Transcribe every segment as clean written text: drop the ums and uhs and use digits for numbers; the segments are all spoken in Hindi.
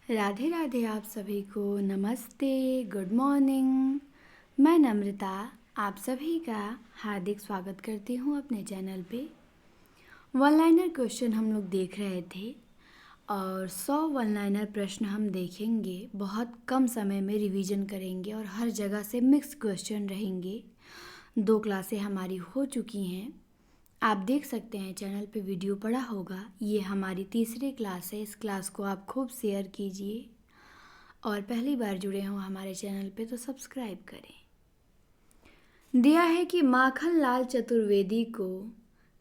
राधे राधे। आप सभी को नमस्ते, गुड मॉर्निंग। मैं नम्रता आप सभी का हार्दिक स्वागत करती हूँ अपने चैनल पे। वन लाइनर क्वेश्चन हम लोग देख रहे थे और 100 वन लाइनर प्रश्न हम देखेंगे। बहुत कम समय में रिवीजन करेंगे और हर जगह से मिक्स क्वेश्चन रहेंगे। 2 क्लासें हमारी हो चुकी हैं, आप देख सकते हैं चैनल पे वीडियो पड़ा होगा। ये हमारी तीसरी क्लास है। इस क्लास को आप खूब शेयर कीजिए और पहली बार जुड़े हों हमारे चैनल पे तो सब्सक्राइब करें। दिया है कि माखन लाल चतुर्वेदी को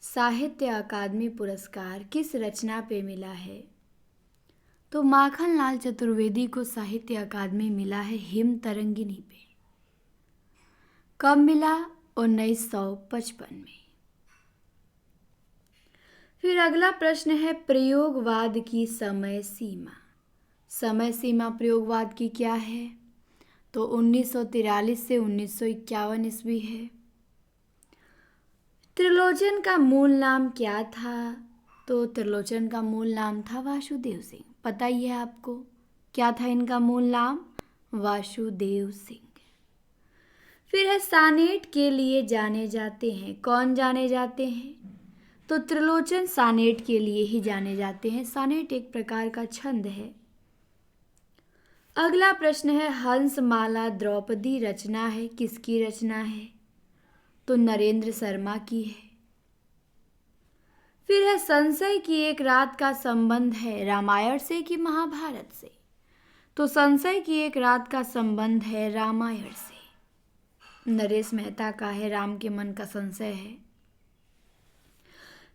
साहित्य अकादमी पुरस्कार किस रचना पे मिला है। तो माखन लाल चतुर्वेदी को साहित्य अकादमी मिला है हिम तरंगिनी पे। कब मिला? 1955 में। फिर अगला प्रश्न है प्रयोगवाद की समय सीमा। समय सीमा प्रयोगवाद की क्या है? तो 1943 से 1951 ईस्वी है। त्रिलोचन का मूल नाम क्या था? तो त्रिलोचन का मूल नाम था वासुदेव सिंह। पता ही है आपको क्या था इनका मूल नाम? वासुदेव सिंह। फिर है सानेट के लिए जाने जाते हैं। कौन जाने जाते हैं? तो त्रिलोचन सानेट के लिए ही जाने जाते हैं। सानेट एक प्रकार का छंद है। अगला प्रश्न है हंसमाला द्रौपदी रचना है, किसकी रचना है? तो नरेंद्र शर्मा की है। फिर है संशय की एक रात का संबंध है रामायण से कि महाभारत से? तो संशय की एक रात का संबंध है रामायण से। नरेश मेहता का है, राम के मन का संशय है।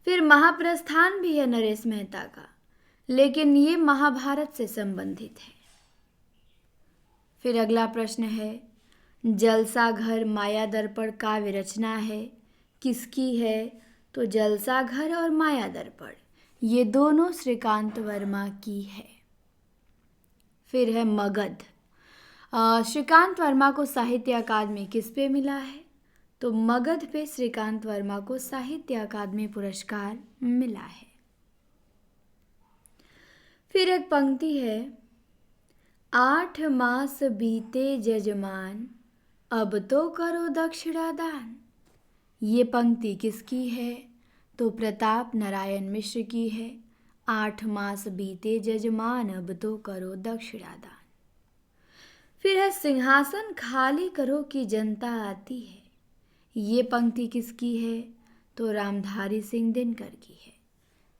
फिर महाप्रस्थान भी है नरेश मेहता का, लेकिन ये महाभारत से संबंधित है। फिर अगला प्रश्न है जलसा घर माया दर्पण काव्य रचना है, किसकी है? तो जलसा घर और माया दर्पण ये दोनों श्रीकांत वर्मा की है। फिर है मगध। श्रीकांत वर्मा को साहित्य अकादमी किस पे मिला है? तो मगध पे श्रीकांत वर्मा को साहित्य अकादमी पुरस्कार मिला है। फिर एक पंक्ति है 8 मास बीते जजमान अब तो करो दक्षिणा दान। ये पंक्ति किसकी है? तो प्रताप नारायण मिश्र की है। 8 मास बीते जजमान अब तो करो दक्षिणा दान। फिर है सिंहासन खाली करो कि जनता आती है। ये पंक्ति किसकी है? तो रामधारी सिंह दिनकर की है।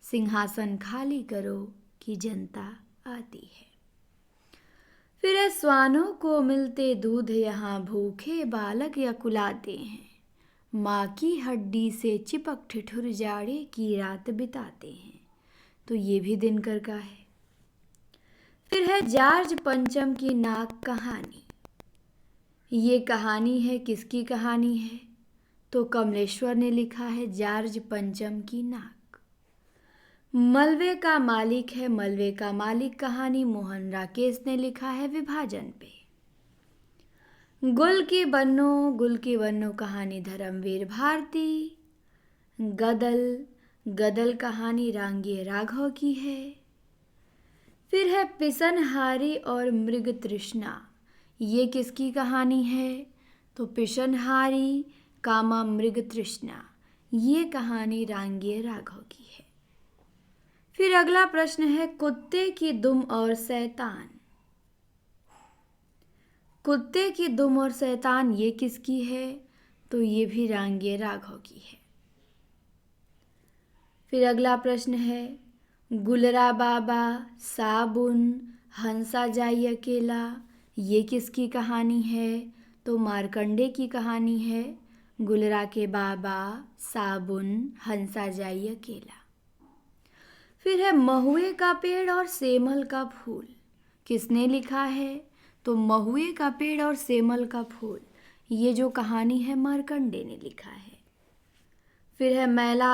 सिंहासन खाली करो कि जनता आती है। फिर है स्वानों को मिलते दूध यहाँ भूखे बालक या कुलाते हैं। माँ की हड्डी से चिपक ठिठुर जाड़े की रात बिताते हैं। तो ये भी दिनकर का है। फिर है जार्ज पंचम की नाक कहानी। ये कहानी है, किसकी कहानी है? तो कमलेश्वर ने लिखा है जार्ज पंचम की नाक। मलबे का मालिक है, मलबे का मालिक कहानी मोहन राकेश ने लिखा है विभाजन पे। गुल की बन्नो कहानी धर्मवीर भारती। गदल गदल कहानी रांगिए राघव की है। फिर है पिसनहारी और मृग तृष्णा। ये किसकी कहानी है? तो पिसनहारी कामा मृग तृष्णा ये कहानी रांगिए राघव की है। फिर अगला प्रश्न है कुत्ते की दुम और शैतान। कुत्ते की दुम और शैतान ये किसकी है? तो ये भी रांगिए राघव की है। फिर अगला प्रश्न है गुलरा बाबा साबुन हंसा जाई अकेला ये किसकी कहानी है? तो मार्कंडे की कहानी है। गुलरा के बाबा साबुन हंसा जाई अकेला। फिर है महुए का पेड़ और सेमल का फूल, किसने लिखा है? तो महुए का पेड़ और सेमल का फूल ये जो कहानी है मार्कंडे ने लिखा है। फिर है मैला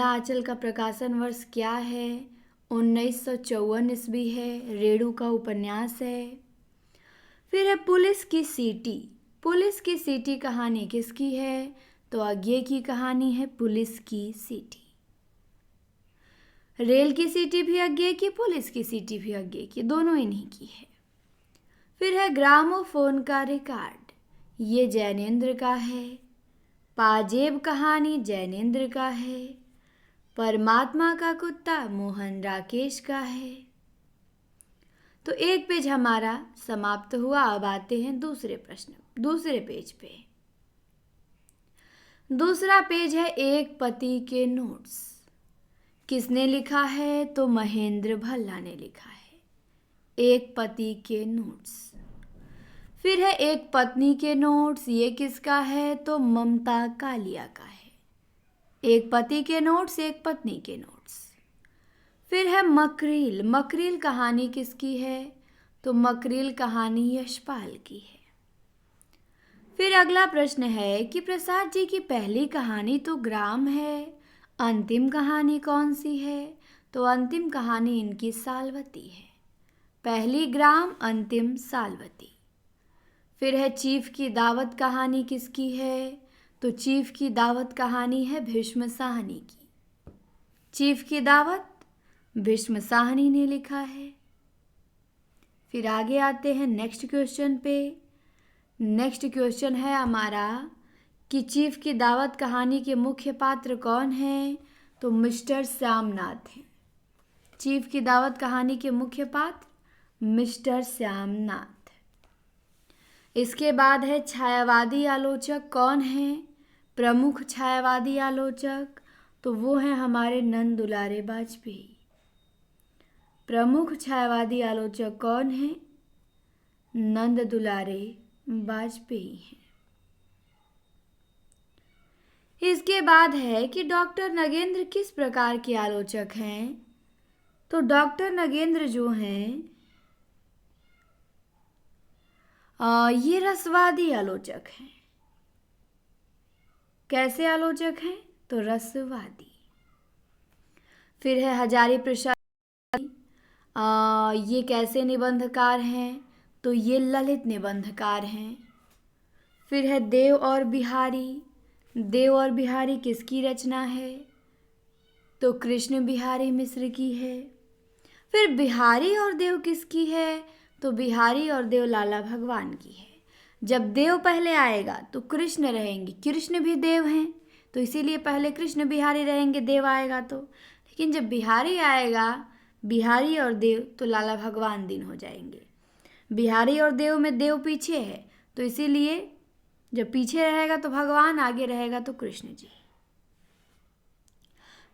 आंचल का प्रकाशन वर्ष क्या है? 1954 ईस्वी है। रेणु का उपन्यास है। फिर है पुलिस की सीटी कहानी किसकी है? तो आज्ञे की कहानी है पुलिस की सीटी। रेल की सीटी भी अज्ञे की, पुलिस की सीटी भी अज्ञे की, दोनों इन्हीं की है। फिर है ग्रामोफोन का रिकॉर्ड, ये जैनेन्द्र का है। पाजेब कहानी जैनेन्द्र का है। परमात्मा का कुत्ता मोहन राकेश का है। तो एक पेज हमारा समाप्त हुआ। अब आते हैं दूसरे पेज पे। दूसरा पेज है एक पति के नोट्स। किसने लिखा है? तो महेंद्र भल्ला ने लिखा है, एक पति के नोट्स। फिर है एक पत्नी के नोट्स, ये किसका है? तो ममता कालिया का है। एक पति के नोट्स, एक पत्नी के नोट्स। फिर है मकरील। मकरील कहानी किसकी है? तो मकरील कहानी यशपाल की है। फिर अगला प्रश्न है कि प्रसाद जी की पहली कहानी तो ग्राम है, अंतिम कहानी कौन सी है? तो अंतिम कहानी इनकी सालवती है। पहली ग्राम, अंतिम सालवती। फिर है चीफ की दावत कहानी किसकी है? तो चीफ की दावत कहानी है भीष्म साहनी की। चीफ की दावत भीष्म साहनी ने लिखा है। फिर आगे आते हैं नेक्स्ट क्वेश्चन पे। नेक्स्ट क्वेश्चन है हमारा कि चीफ की दावत कहानी के मुख्य पात्र कौन हैं? तो मिस्टर श्यामनाथ हैं। चीफ की दावत कहानी के मुख्य पात्र मिस्टर श्यामनाथ। इसके बाद है छायावादी आलोचक कौन हैं? प्रमुख छायावादी आलोचक तो वो हैं हमारे नंद दुलारे वाजपेयी। प्रमुख छायावादी आलोचक कौन हैं? नंद दुलारे वाजपेयी हैं। इसके बाद है कि डॉक्टर नगेंद्र किस प्रकार के आलोचक हैं? तो डॉक्टर नगेंद्र जो हैं ये रसवादी आलोचक हैं। कैसे आलोचक हैं? तो रसवादी। फिर है हजारी प्रसाद, ये कैसे निबंधकार हैं? तो ये ललित निबंधकार हैं। फिर है देव और बिहारी। देव और बिहारी किसकी रचना है? तो कृष्ण बिहारी मिश्र की है। फिर बिहारी और देव किसकी है? तो बिहारी और देव लाला भगवान की है। जब देव पहले आएगा तो कृष्ण रहेंगे, कृष्ण भी देव हैं तो इसीलिए पहले कृष्ण बिहारी रहेंगे, देव आएगा तो। लेकिन जब बिहारी आएगा, बिहारी और देव, तो लाला भगवान दिन हो जाएंगे। बिहारी और देव में देव पीछे है तो इसीलिए जब पीछे रहेगा तो भगवान, आगे रहेगा तो कृष्ण जी।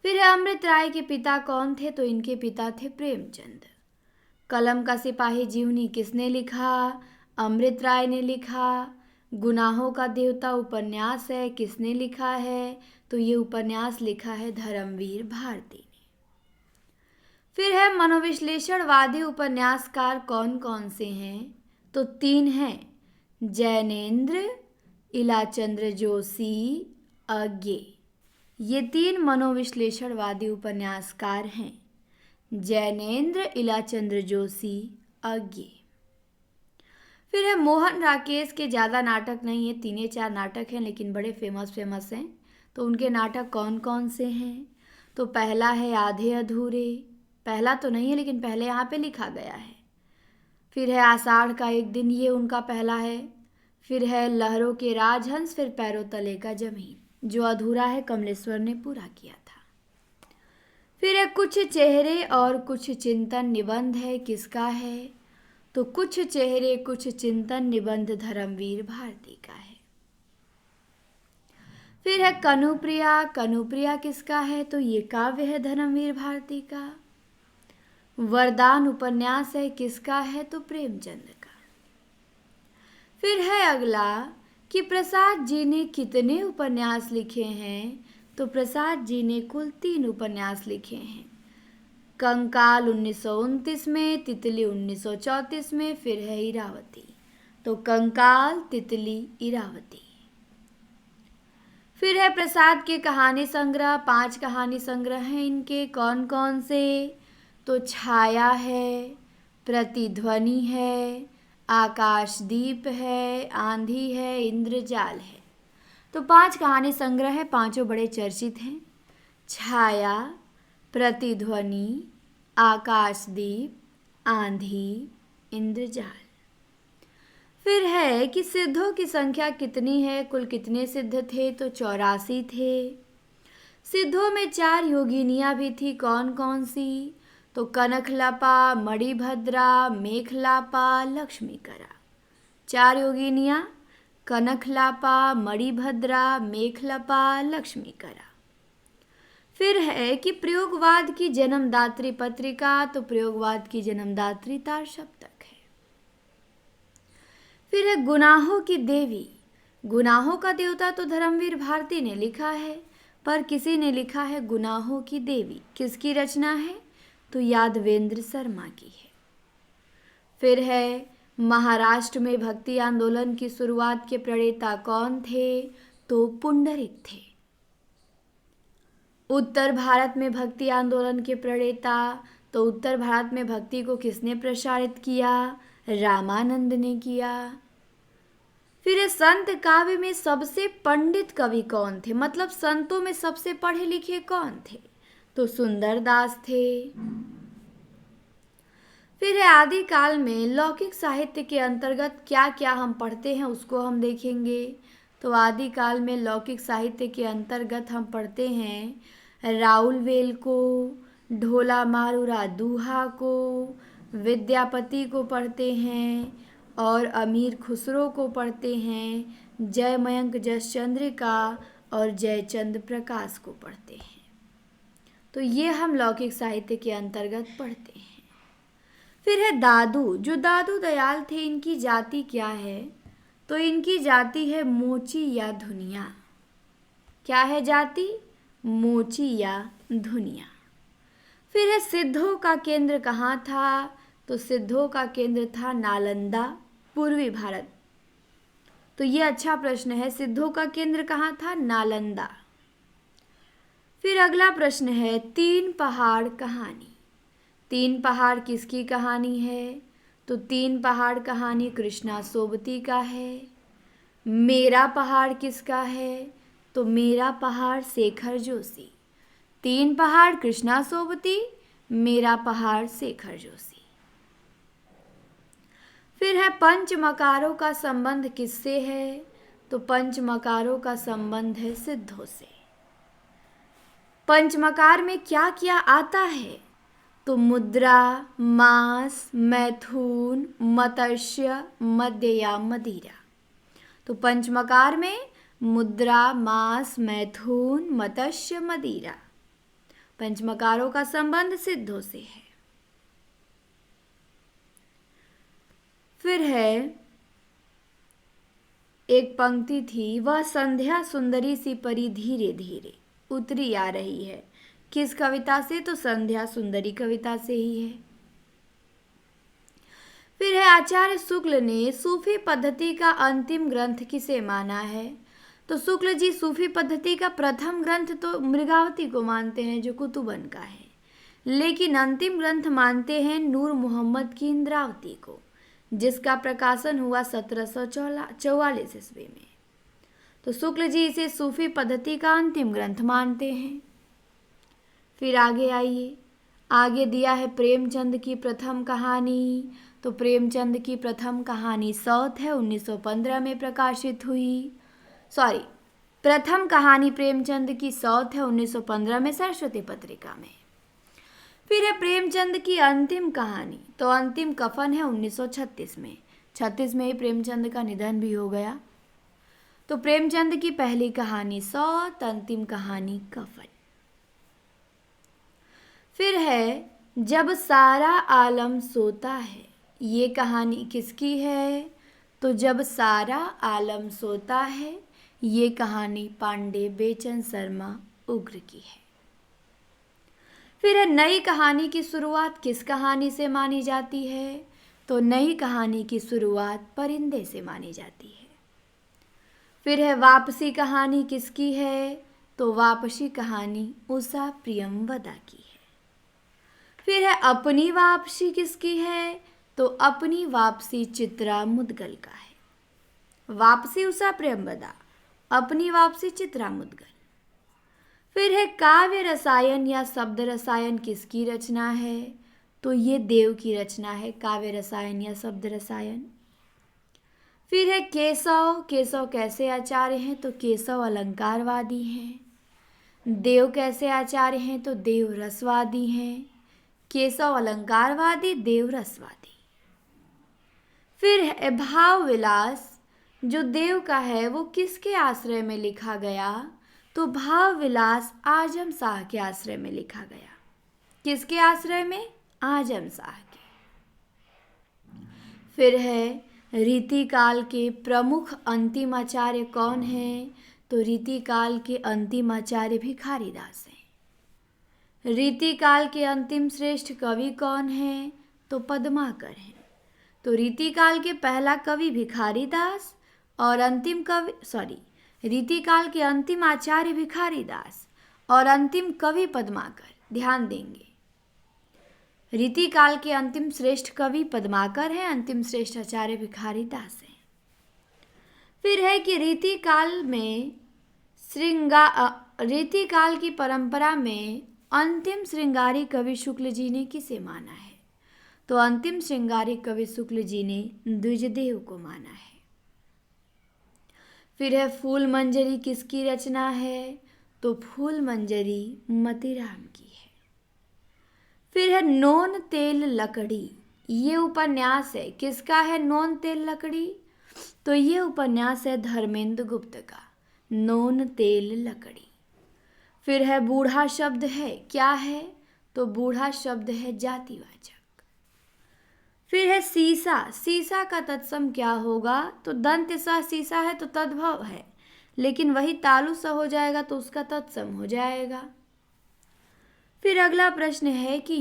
फिर है अमृत राय के पिता कौन थे? तो इनके पिता थे प्रेमचंद। कलम का सिपाही जीवनी किसने लिखा? अमृत राय ने लिखा। गुनाहों का देवता उपन्यास है, किसने लिखा है? तो ये उपन्यास लिखा है धर्मवीर भारती ने। फिर है मनोविश्लेषणवादी उपन्यासकार कौन कौन से हैं? तो 3 हैं, जैनेन्द्र, इलाचंद्र जोशी, अज्ञे। ये 3 मनोविश्लेषणवादी उपन्यासकार हैं, जैनेन्द्र, इलाचंद्र जोशी, अज्ञे। फिर है मोहन राकेश के ज़्यादा नाटक नहीं है, 3-4 नाटक हैं लेकिन बड़े फेमस हैं। तो उनके नाटक कौन कौन से हैं? तो पहला है आधे अधूरे, पहला तो नहीं है लेकिन पहले यहाँ पे लिखा गया है। फिर है आषाढ़ का एक दिन, ये उनका पहला है। फिर है लहरों के राजहंस, फिर पैरों तले का जमीन, जो अधूरा है कमलेश्वर ने पूरा किया था। फिर है कुछ चेहरे और कुछ चिंतन निबंध है, किसका है? तो कुछ चेहरे कुछ चिंतन निबंध धर्मवीर भारती का है। फिर है कनुप्रिया। कनुप्रिया किसका है? तो ये काव्य है धर्मवीर भारती का। वरदान उपन्यास है, किसका है? तो प्रेमचंद का। फिर है अगला कि प्रसाद जी ने कितने उपन्यास लिखे हैं? तो प्रसाद जी ने कुल 3 उपन्यास लिखे हैं। कंकाल 1929 में, तितली 1934 में, फिर है इरावती। तो कंकाल, तितली, इरावती। फिर है प्रसाद के कहानी संग्रह, 5 कहानी संग्रह हैं इनके, कौन कौन से? तो छाया है, प्रतिध्वनि है, आकाशदीप है, आंधी है, इंद्रजाल है। तो 5 कहानी संग्रह है, पांचों बड़े चर्चित हैं। छाया, प्रतिध्वनि, आकाशदीप, आंधी, इंद्रजाल। फिर है कि सिद्धों की संख्या कितनी है, कुल कितने सिद्ध थे, तो 84 थे। सिद्धों में 4 योगिनियाँ भी थी, कौन कौन सी, तो कनकलपा, मणिभद्रा, मेखलापा, लक्ष्मीकरा। 4 योगिनियाँ, कनकलपा, मणिभद्रा, मेखलापा, लक्ष्मीकरा। फिर है कि प्रयोगवाद की जन्मदात्री पत्रिका, तो प्रयोगवाद की जन्मदात्री तारसप्तक है। फिर है गुनाहों की देवी। गुनाहों का देवता तो धर्मवीर भारती ने लिखा है, पर किसी ने लिखा है गुनाहों की देवी। किसकी रचना है, तो यादवेंद्र शर्मा की है। फिर है महाराष्ट्र में भक्ति आंदोलन की शुरुआत के प्रणेता कौन थे, तो पुंडरिक थे। उत्तर भारत में भक्ति आंदोलन के प्रणेता, तो उत्तर भारत में भक्ति को किसने प्रसारित किया, रामानंद ने किया। फिर संत काव्य में सबसे पंडित कवि कौन थे, मतलब संतों में सबसे पढ़े लिखे कौन थे, तो सुंदरदास थे। फिर है आदिकाल में लौकिक साहित्य के अंतर्गत क्या क्या हम पढ़ते हैं, उसको हम देखेंगे। तो आदिकाल में लौकिक साहित्य के अंतर्गत हम पढ़ते हैं राउल वेल को, ढोला मारूरा दूहा को, विद्यापति को पढ़ते हैं और अमीर खुसरो को पढ़ते हैं, जय मयंक जसचंद्रिका और जयचंद प्रकाश को पढ़ते हैं। तो ये हम लौकिक साहित्य के अंतर्गत पढ़ते हैं। फिर है दादू। जो दादू दयाल थे, इनकी जाति क्या है, तो इनकी जाति है मोची या धुनिया। क्या है जाति, मोची या धुनिया। फिर है सिद्धों का केंद्र कहाँ था, तो सिद्धों का केंद्र था नालंदा, पूर्वी भारत। तो ये अच्छा प्रश्न है, सिद्धों का केंद्र कहाँ था, नालंदा। फिर अगला प्रश्न है 3 पहाड़ कहानी। 3 पहाड़ किसकी कहानी है, तो 3 पहाड़ कहानी कृष्णा सोबती का है। मेरा पहाड़ किसका है, तो मेरा पहाड़ शेखर जोशी। 3 पहाड़ कृष्णा सोबती, मेरा पहाड़ शेखर जोशी। फिर है पंचमकारों का संबंध किससे है, तो पंचमकारों का संबंध है सिद्धों से। पंचमकार में क्या क्या आता है, तो मुद्रा, मास, मैथुन, मत्स्य, मद्य या मदिरा। तो पंचमकार में मुद्रा, मास, मैथुन, मत्स्य, मदिरा। पंचमकारों का संबंध सिद्धों से है। फिर है एक पंक्ति थी, वह संध्या सुंदरी सी परी धीरे धीरे उतरी आ रही है। किस कविता से, तो संध्या सुंदरी कविता से ही है। फिर है आचार्य शुक्ल ने सूफी पद्धति का अंतिम ग्रंथ किसे माना है, तो शुक्ल जी सूफी पद्धति का प्रथम ग्रंथ तो मृगावती को मानते हैं, जो कुतुबन का है, लेकिन अंतिम ग्रंथ मानते हैं नूर मोहम्मद की इंद्रावती को, जिसका प्रकाशन हुआ 1744 ईस्वी में। तो शुक्ल जी इसे सूफी पद्धति का अंतिम ग्रंथ मानते हैं। फिर आगे आइए, आगे दिया है प्रेमचंद की प्रथम कहानी। तो प्रेमचंद की प्रथम कहानी सौत है, 1915 में प्रकाशित हुई। प्रथम कहानी प्रेमचंद की सौत है, 1915 में सरस्वती पत्रिका में। फिर है प्रेमचंद की अंतिम कहानी, तो अंतिम कफन है 1936 में। 36 में ही प्रेमचंद का निधन भी हो गया। तो प्रेमचंद की पहली कहानी सौत, अंतिम कहानी कफन। फिर है जब सारा आलम सोता है, ये कहानी किसकी है, तो जब सारा आलम सोता है, ये कहानी पांडे बेचन शर्मा उग्र की है। फिर है नई कहानी की शुरुआत किस कहानी से मानी जाती है, तो नई कहानी की शुरुआत परिंदे से मानी जाती है। फिर है वापसी कहानी किसकी है, तो वापसी कहानी उषा प्रियमवदा की है। फिर है अपनी वापसी किसकी है, तो अपनी वापसी चित्रा मुदगल का है। वापसी उषा प्रियमवदा, अपनी वापसी चित्रा मुदगल। फिर है काव्य रसायन या शब्द रसायन किसकी रचना है? तो ये देव की रचना है, काव्य रसायन या शब्द रसायन। फिर है केशव। केशव कैसे आचार्य हैं? तो केशव अलंकारवादी हैं। देव कैसे आचार्य हैं? तो देव रसवादी हैं। केशव अलंकारवादी, देव रसवादी। फिर है भाव विलास। जो देव का है वो किसके आश्रय में लिखा गया? तो भाव विलास आजम शाह के आश्रय में लिखा गया। किसके आश्रय में? आजम शाह के। फिर है रीतिकाल के प्रमुख अंतिम आचार्य कौन हैं? तो रीतिकाल के अंतिम आचार्य भिखारीदास हैं। रीतिकाल के अंतिम श्रेष्ठ कवि कौन हैं? तो पद्माकर हैं। तो रीतिकाल के पहला कवि भिखारीदास और रीतिकाल के अंतिम आचार्य भिखारीदास और अंतिम कवि पद्माकर। ध्यान देंगे, रीतिकाल के अंतिम श्रेष्ठ कवि पद्माकर हैं, अंतिम श्रेष्ठ आचार्य भिखारीदास हैं। फिर है कि रीतिकाल की परंपरा में अंतिम श्रृंगारी कवि शुक्ल जी ने किसे माना है? तो अंतिम श्रृंगारी कवि शुक्ल जी ने द्विजदेव को माना है। फिर है फूल मंजरी किसकी रचना है? तो फूल मंजरी मतीराम की है। फिर है नोन तेल लकड़ी। ये उपन्यास है किसका है? नोन तेल लकड़ी। तो ये उपन्यास है धर्मेंद्र गुप्त का, नोन तेल लकड़ी। फिर है बूढ़ा शब्द है, क्या है? तो बूढ़ा शब्द है जातिवाचक। फिर है सीसा। सीसा का तत्सम क्या होगा? तो दंत सा सीसा है तो तद्भव है, लेकिन वही तालु सा हो जाएगा तो उसका तत्सम हो जाएगा। फिर अगला प्रश्न है कि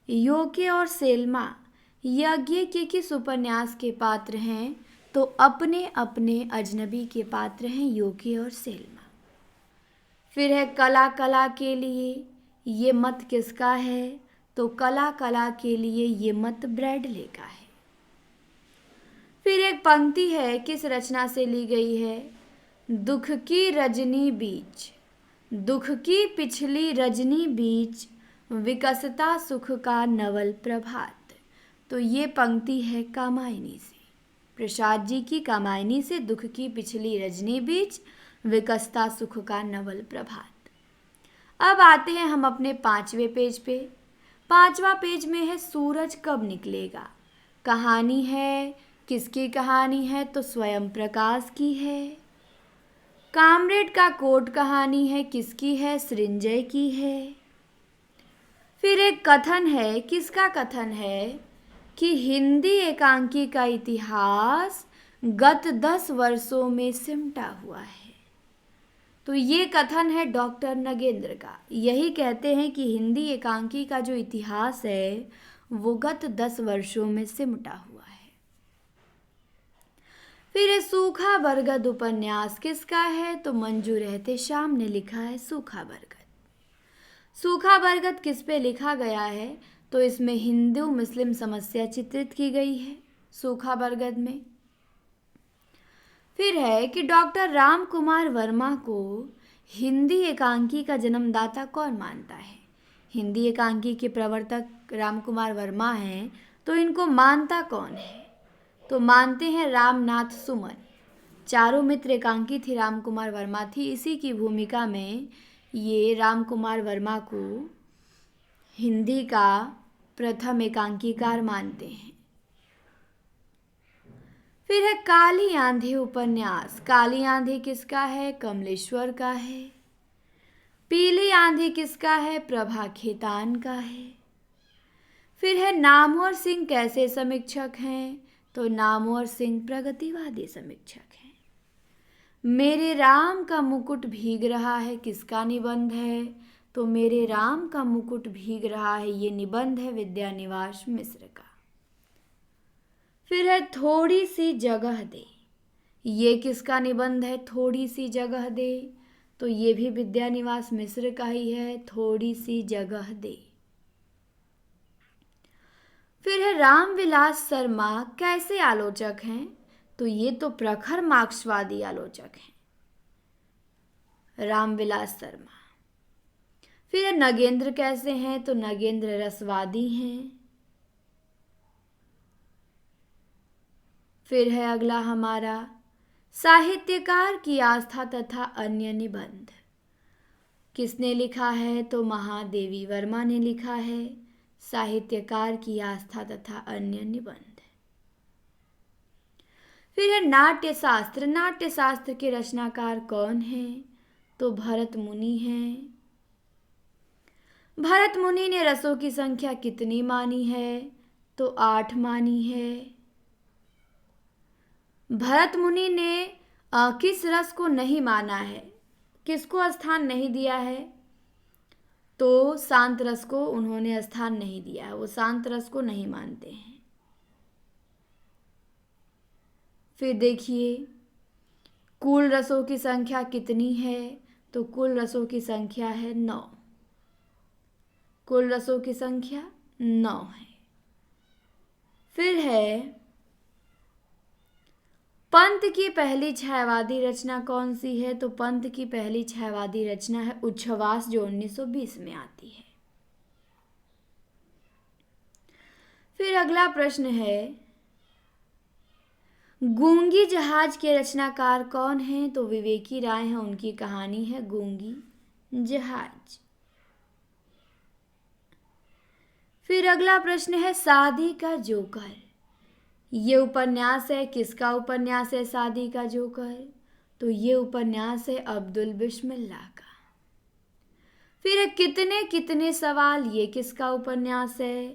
योके और सेल्मा यज्ञ के किस उपन्यास के पात्र हैं? तो अपने अपने अजनबी के पात्र हैं योके और सेल्मा। फिर है कला के लिए ये मत किसका है? तो कला के लिए ये मत ब्रैडले का है। फिर एक पंक्ति है किस रचना से ली गई है? दुख की रजनी बीच, दुख की पिछली रजनी बीच, विकसता सुख का नवल प्रभात। तो ये पंक्ति है कामायनी से, प्रसाद जी की कामायनी से। दुख की पिछली रजनी बीच, विकसता सुख का नवल प्रभात। अब आते हैं हम अपने 5वें पेज पे। 5वां पेज में है सूरज कब निकलेगा। कहानी है, किसकी कहानी है? तो स्वयं प्रकाश की है। कामरेड का कोट कहानी है, किसकी है? सृंजय की है। फिर एक कथन है, किसका कथन है? कि हिंदी एकांकी का इतिहास गत 10 वर्षों में सिमटा हुआ है। तो ये कथन है डॉक्टर नगेंद्र का। यही कहते हैं कि हिंदी एकांकी का जो इतिहास है वो गत 10 वर्षों में सिमटा हुआ है। फिर सूखा बरगद उपन्यास किसका है? तो मंजू रहते श्याम ने लिखा है सूखा बरगद। सूखा बरगद किस पे लिखा गया है? तो इसमें हिंदू मुस्लिम समस्या चित्रित की गई है सूखा बरगद में। फिर है कि डॉक्टर राम कुमार वर्मा को हिंदी एकांकी का जन्मदाता कौन मानता है? हिंदी एकांकी के प्रवर्तक राम कुमार वर्मा हैं, तो इनको मानता कौन है? तो मानते हैं रामनाथ सुमन। चारों मित्र एकांकी थी राम कुमार वर्मा थी, इसी की भूमिका में ये राम कुमार वर्मा को हिंदी का प्रथम एकांकीकार मानते हैं। फिर है काली आंधी उपन्यास। काली आंधी किसका है? कमलेश्वर का है। पीली आंधी किसका है? प्रभा खेतान का है। फिर है नामवर सिंह कैसे समीक्षक हैं? तो नामवर सिंह प्रगतिवादी समीक्षक हैं। मेरे राम का मुकुट भीग रहा है किसका निबंध है? तो मेरे राम का मुकुट भीग रहा है ये निबंध है विद्यानिवास मिश्र का। फिर है थोड़ी सी जगह दे। ये किसका निबंध है? थोड़ी सी जगह दे। तो ये भी विद्यानिवास मिश्र का ही है, थोड़ी सी जगह दे। फिर है रामविलास शर्मा कैसे आलोचक हैं? तो ये तो प्रखर मार्क्सवादी आलोचक हैं। रामविलास शर्मा। फिर नगेंद्र कैसे हैं, तो नगेंद्र रसवादी हैं। फिर है अगला हमारा साहित्यकार की आस्था तथा अन्य निबंध। किसने लिखा है, तो महादेवी वर्मा ने लिखा है साहित्यकार की आस्था तथा अन्य निबंध। फिर है नाट्य शास्त्र। नाट्य शास्त्र के रचनाकार कौन हैं, तो भरत मुनि हैं। भरत मुनि ने रसों की संख्या कितनी मानी है, तो 8 मानी है। भरत मुनि ने किस रस को नहीं माना है, किसको स्थान नहीं दिया है, तो शांत रस को उन्होंने स्थान नहीं दिया है, वो शांत रस को नहीं मानते हैं। फिर देखिए कुल रसों की संख्या कितनी है, तो कुल रसों की संख्या है 9। कुल रसों की संख्या 9 है। फिर है पंत की पहली छायावादी रचना कौन सी है, तो पंत की पहली छायावादी रचना है उच्छ्वास, जो 1920 में आती है। फिर अगला प्रश्न है गूंगी जहाज के रचनाकार कौन हैं, तो विवेकी राय हैं, उनकी कहानी है गूंगी जहाज। फिर अगला प्रश्न है शादी का जोकर। ये उपन्यास है, किसका उपन्यास है शादी का जोकर, तो ये उपन्यास है अब्दुल बिस्मिल्लाह का। फिर कितने कितने सवाल, ये किसका उपन्यास है,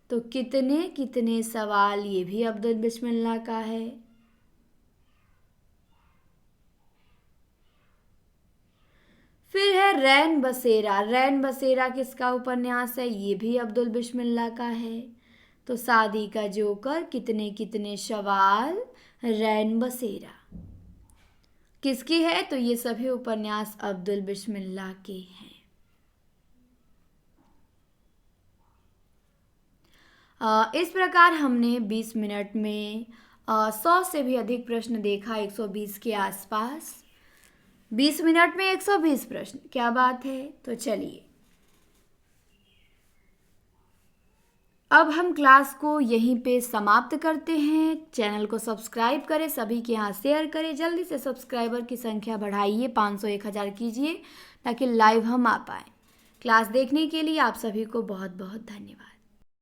तो कितने कितने सवाल ये भी अब्दुल बिस्मिल्लाह का है। फिर है रैन बसेरा। रैन बसेरा किसका उपन्यास है, ये भी अब्दुल बिस्मिल्लाह का है। तो शादी का जोकर, कितने कितने सवाल, रैन बसेरा किसकी है, तो ये सभी उपन्यास अब्दुल बिस्मिल्लाह के हैं। इस प्रकार हमने 20 मिनट में 100 से भी अधिक प्रश्न देखा, 120 के आसपास। 20 मिनट में 120 प्रश्न, क्या बात है। तो चलिए अब हम क्लास को यहीं पे समाप्त करते हैं। चैनल को सब्सक्राइब करें, सभी के यहाँ शेयर करें, जल्दी से सब्सक्राइबर की संख्या बढ़ाइए, 500 1000 कीजिए ताकि लाइव हम आ पाएँ। क्लास देखने के लिए आप सभी को बहुत बहुत धन्यवाद।